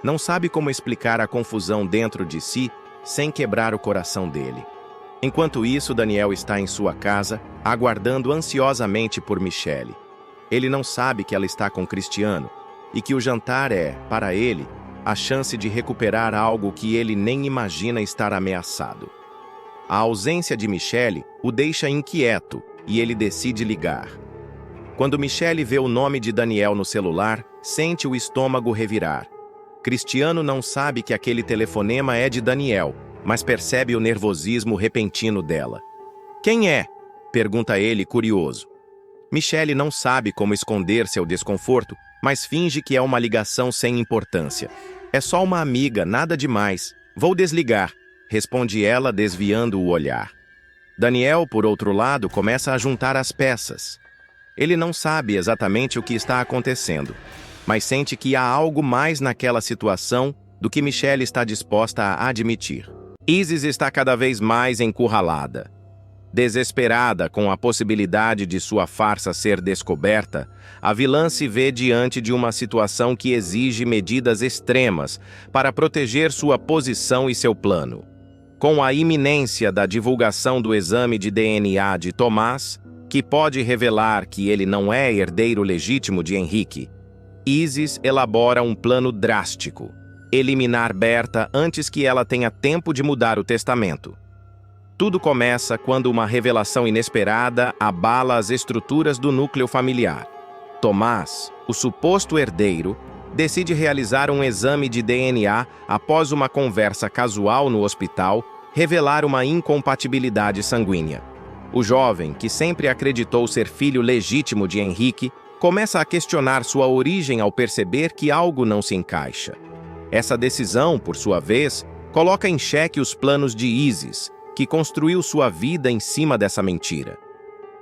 Não sabe como explicar a confusão dentro de si sem quebrar o coração dele. Enquanto isso, Daniel está em sua casa, aguardando ansiosamente por Michelle. Ele não sabe que ela está com Cristiano e que o jantar é, para ele, a chance de recuperar algo que ele nem imagina estar ameaçado. A ausência de Michelle o deixa inquieto e ele decide ligar. Quando Michelle vê o nome de Daniel no celular, sente o estômago revirar. Cristiano não sabe que aquele telefonema é de Daniel, mas percebe o nervosismo repentino dela. Quem é? Pergunta ele, curioso. Michelle não sabe como esconder seu desconforto, mas finge que é uma ligação sem importância. É só uma amiga, nada demais. Vou desligar, responde ela, desviando o olhar. Daniel, por outro lado, começa a juntar as peças. Ele não sabe exatamente o que está acontecendo, mas sente que há algo mais naquela situação do que Michelle está disposta a admitir. Isis está cada vez mais encurralada. Desesperada com a possibilidade de sua farsa ser descoberta, a vilã se vê diante de uma situação que exige medidas extremas para proteger sua posição e seu plano. Com a iminência da divulgação do exame de DNA de Tomás, que pode revelar que ele não é herdeiro legítimo de Henrique, Isis elabora um plano drástico: eliminar Berta antes que ela tenha tempo de mudar o testamento. Tudo começa quando uma revelação inesperada abala as estruturas do núcleo familiar. Tomás, o suposto herdeiro, decide realizar um exame de DNA após uma conversa casual no hospital revelar uma incompatibilidade sanguínea. O jovem, que sempre acreditou ser filho legítimo de Henrique, começa a questionar sua origem ao perceber que algo não se encaixa. Essa decisão, por sua vez, coloca em xeque os planos de Isis, que construiu sua vida em cima dessa mentira.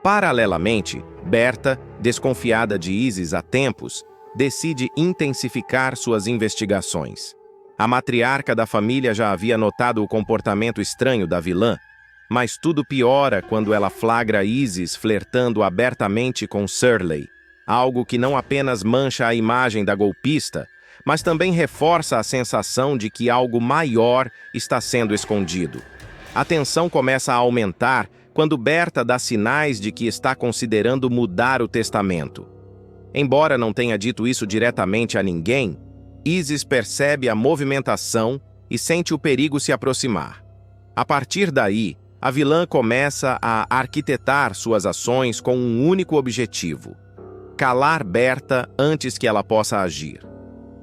Paralelamente, Berta, desconfiada de Isis há tempos, decide intensificar suas investigações. A matriarca da família já havia notado o comportamento estranho da vilã, mas tudo piora quando ela flagra Isis flertando abertamente com Shirley, algo que não apenas mancha a imagem da golpista, mas também reforça a sensação de que algo maior está sendo escondido. A tensão começa a aumentar quando Berta dá sinais de que está considerando mudar o testamento. Embora não tenha dito isso diretamente a ninguém, Isis percebe a movimentação e sente o perigo se aproximar. A partir daí, a vilã começa a arquitetar suas ações com um único objetivo: calar Berta antes que ela possa agir.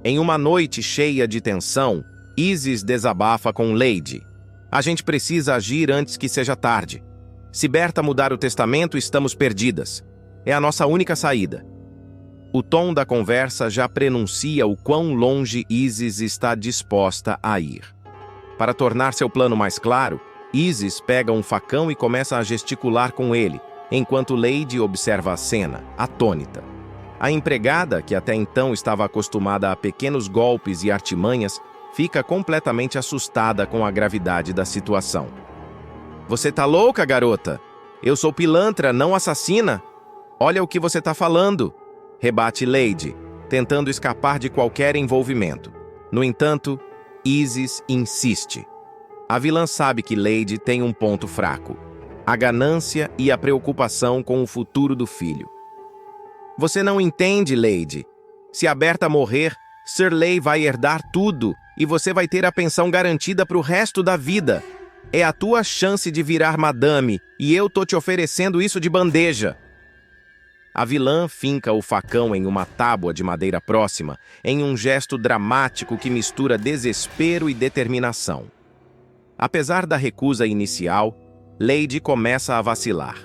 Em uma noite cheia de tensão, Isis desabafa com Lady. A gente precisa agir antes que seja tarde. Se Berta mudar o testamento, estamos perdidas. É a nossa única saída. O tom da conversa já prenuncia o quão longe Isis está disposta a ir. Para tornar seu plano mais claro, Isis pega um facão e começa a gesticular com ele, enquanto Lady observa a cena, atônita. A empregada, que até então estava acostumada a pequenos golpes e artimanhas, fica completamente assustada com a gravidade da situação. Você tá louca, garota? Eu sou pilantra, não assassina? Olha o que você tá falando, rebate Lady, tentando escapar de qualquer envolvimento. No entanto, Isis insiste. A vilã sabe que Lady tem um ponto fraco: a ganância e a preocupação com o futuro do filho. Você não entende, Lady. Se a Berta morrer, Shirley vai herdar tudo e você vai ter a pensão garantida para o resto da vida. É a tua chance de virar madame e eu tô te oferecendo isso de bandeja. A vilã finca o facão em uma tábua de madeira próxima, em um gesto dramático que mistura desespero e determinação. Apesar da recusa inicial, Lady começa a vacilar.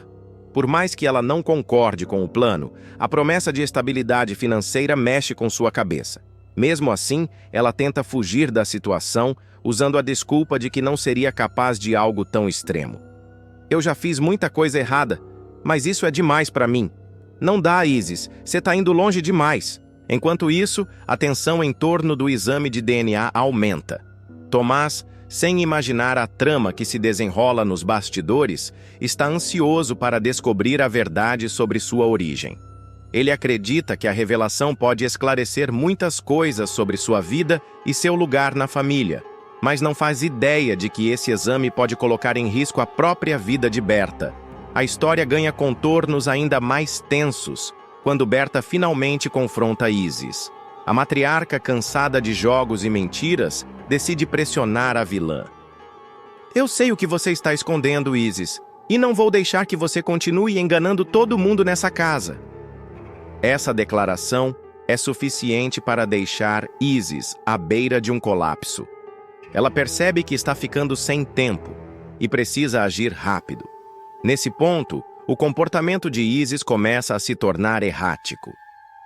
Por mais que ela não concorde com o plano, a promessa de estabilidade financeira mexe com sua cabeça. Mesmo assim, ela tenta fugir da situação, usando a desculpa de que não seria capaz de algo tão extremo. Eu já fiz muita coisa errada, mas isso é demais para mim. Não dá, Isis, você está indo longe demais. Enquanto isso, a tensão em torno do exame de DNA aumenta. Tomás, sem imaginar a trama que se desenrola nos bastidores, está ansioso para descobrir a verdade sobre sua origem. Ele acredita que a revelação pode esclarecer muitas coisas sobre sua vida e seu lugar na família, mas não faz ideia de que esse exame pode colocar em risco a própria vida de Berta. A história ganha contornos ainda mais tensos quando Berta finalmente confronta Isis. A matriarca, cansada de jogos e mentiras, decide pressionar a vilã. Eu sei o que você está escondendo, Isis, e não vou deixar que você continue enganando todo mundo nessa casa. Essa declaração é suficiente para deixar Isis à beira de um colapso. Ela percebe que está ficando sem tempo e precisa agir rápido. Nesse ponto, o comportamento de Isis começa a se tornar errático.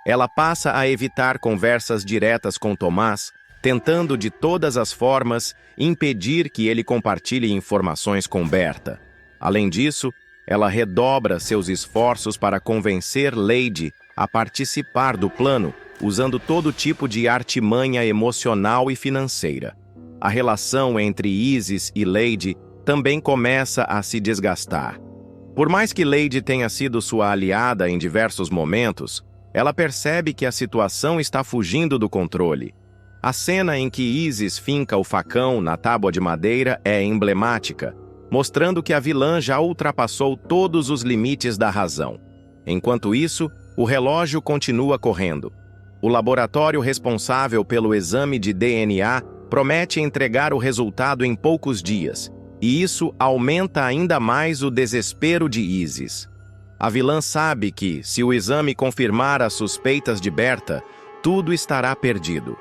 Ela passa a evitar conversas diretas com Tomás, tentando de todas as formas impedir que ele compartilhe informações com Berta. Além disso, ela redobra seus esforços para convencer Lady a participar do plano, usando todo tipo de artimanha emocional e financeira. A relação entre Isis e Lady também começa a se desgastar. Por mais que Lady tenha sido sua aliada em diversos momentos, ela percebe que a situação está fugindo do controle. A cena em que Isis finca o facão na tábua de madeira é emblemática, mostrando que a vilã já ultrapassou todos os limites da razão. Enquanto isso, o relógio continua correndo. O laboratório responsável pelo exame de DNA promete entregar o resultado em poucos dias, e isso aumenta ainda mais o desespero de Isis. A vilã sabe que, se o exame confirmar as suspeitas de Berta, tudo estará perdido.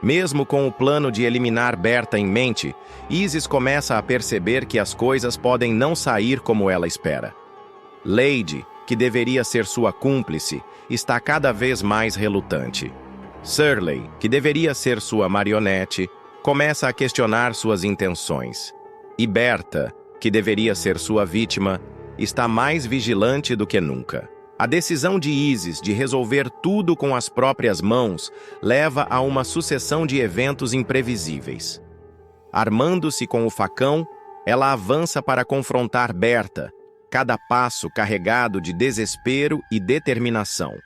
Mesmo com o plano de eliminar Berta em mente, Isis começa a perceber que as coisas podem não sair como ela espera. Lady, que deveria ser sua cúmplice, está cada vez mais relutante. Shirley, que deveria ser sua marionete, começa a questionar suas intenções. E Berta, que deveria ser sua vítima, está mais vigilante do que nunca. A decisão de Isis de resolver tudo com as próprias mãos leva a uma sucessão de eventos imprevisíveis. Armando-se com o facão, ela avança para confrontar Berta, cada passo carregado de desespero e determinação.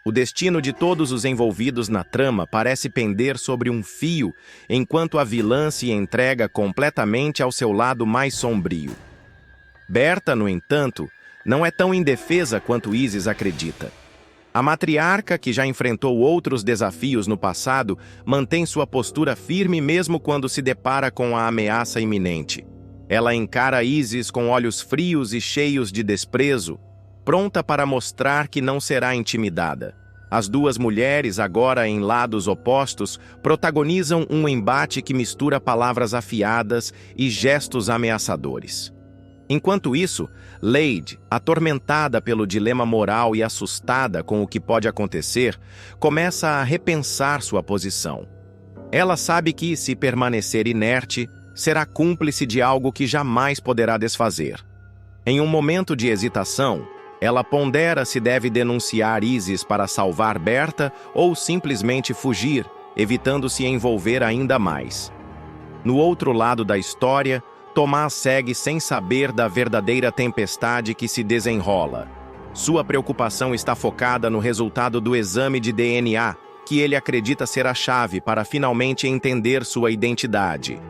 O destino de todos os envolvidos na trama parece pender sobre um fio, enquanto a vilã se entrega completamente ao seu lado mais sombrio. Berta, no entanto, não é tão indefesa quanto Isis acredita. A matriarca, que já enfrentou outros desafios no passado, mantém sua postura firme mesmo quando se depara com a ameaça iminente. Ela encara Isis com olhos frios e cheios de desprezo, pronta para mostrar que não será intimidada. As duas mulheres, agora em lados opostos, protagonizam um embate que mistura palavras afiadas e gestos ameaçadores. Enquanto isso, Lady, atormentada pelo dilema moral e assustada com o que pode acontecer, começa a repensar sua posição. Ela sabe que, se permanecer inerte, será cúmplice de algo que jamais poderá desfazer. Em um momento de hesitação, ela pondera se deve denunciar Isis para salvar Berta ou simplesmente fugir, evitando se envolver ainda mais. No outro lado da história, Tomás segue sem saber da verdadeira tempestade que se desenrola. Sua preocupação está focada no resultado do exame de DNA, que ele acredita ser a chave para finalmente entender sua identidade.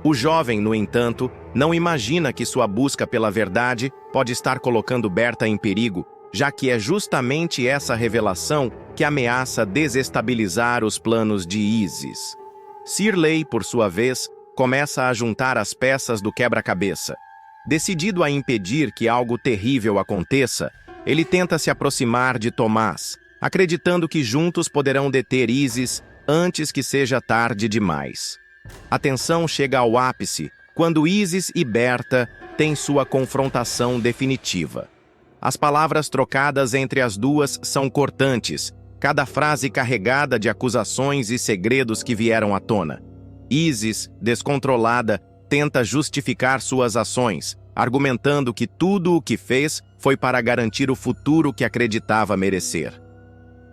O jovem, no entanto, não imagina que sua busca pela verdade pode estar colocando Berta em perigo, já que é justamente essa revelação que ameaça desestabilizar os planos de Isis. Shirley, por sua vez, começa a juntar as peças do quebra-cabeça. Decidido a impedir que algo terrível aconteça, ele tenta se aproximar de Tomás, acreditando que juntos poderão deter Isis antes que seja tarde demais. A tensão chega ao ápice quando Isis e Berta têm sua confrontação definitiva. As palavras trocadas entre as duas são cortantes, cada frase carregada de acusações e segredos que vieram à tona. Isis, descontrolada, tenta justificar suas ações, argumentando que tudo o que fez foi para garantir o futuro que acreditava merecer.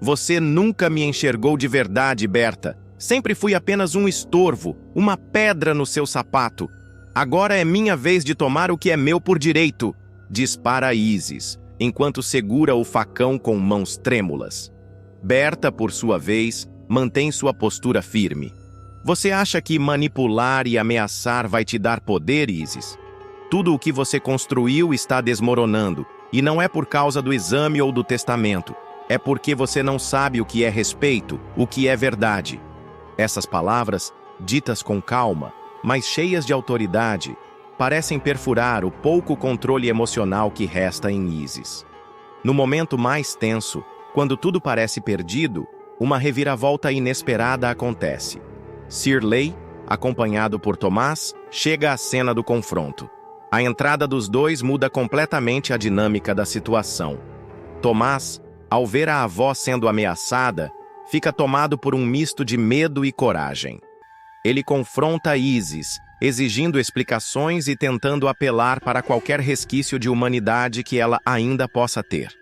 Você nunca me enxergou de verdade, Berta. Sempre fui apenas um estorvo, uma pedra no seu sapato. Agora é minha vez de tomar o que é meu por direito, dispara Isis, enquanto segura o facão com mãos trêmulas. Berta, por sua vez, mantém sua postura firme. Você acha que manipular e ameaçar vai te dar poder, Isis? Tudo o que você construiu está desmoronando, e não é por causa do exame ou do testamento. É porque você não sabe o que é respeito, o que é verdade. Essas palavras, ditas com calma, mas cheias de autoridade, parecem perfurar o pouco controle emocional que resta em Isis. No momento mais tenso, quando tudo parece perdido, uma reviravolta inesperada acontece. Shirley, acompanhado por Tomás, chega à cena do confronto. A entrada dos dois muda completamente a dinâmica da situação. Tomás, ao ver a avó sendo ameaçada, fica tomado por um misto de medo e coragem. Ele confronta Isis, exigindo explicações e tentando apelar para qualquer resquício de humanidade que ela ainda possa ter.